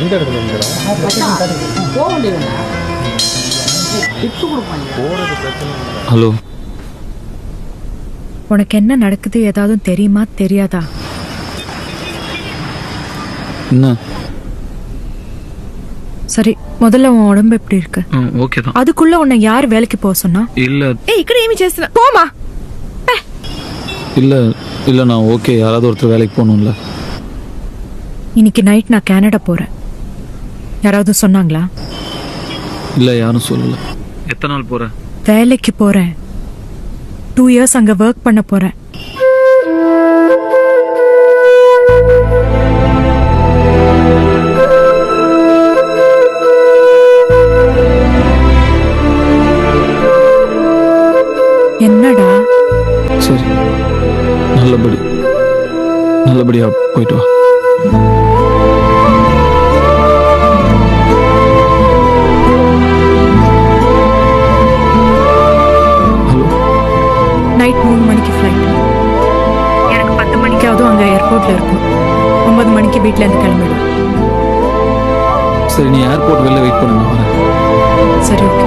எந்த இடத்துல இருக்கிறா போக வேண்டியதுண்ணா டிப்ஸ் கொடுப்பாங்க. போகிறது பிரச்சனை இல்லை. ஹலோ, உனக்கு என்ன நடக்குது ஏதாவது தெரியுமா தெரியாதா? என்ன? சரி, முதல்ல உன் உடம்பு எப்படி இருக்கு? ఓకే தான். அதுக்குள்ள உன்னை யார் வேலைக்கு போக சொன்னா? இல்ல ஏய், ఇక్కడ ఏమి చేస్తున్నా? போமா. இல்ல இல்ல நான் ஓகே. யாராவது ஒருத்தர் வேலைக்கு போகணும்ல. இன்னைக்கு நைட் நான் கனடா போறேன். யாராவது சொன்னாங்களா? இல்ல யாரும் சொல்லல. எத்தனை நாள் போற? வேலைக்கு போறேன். 2 இயர்ஸ் அங்க ஒர்க் பண்ண போறேன். என்னடா? சரி, நல்லபடியா போயிட்டு வா. ஹலோ, நைட் 3 மணிக்கு ஃப்ளைட். எனக்கு 10 மணிக்காவது அங்க ஏர்போர்ட்ல இருக்கும். 9 மணிக்கு வீட்ல இருந்து கிளம்பிடும். சரி நீ ஏர்போர்ட் வெளில வெயிட் பண்ணு, நான் வரேன். சரி, ஓகே.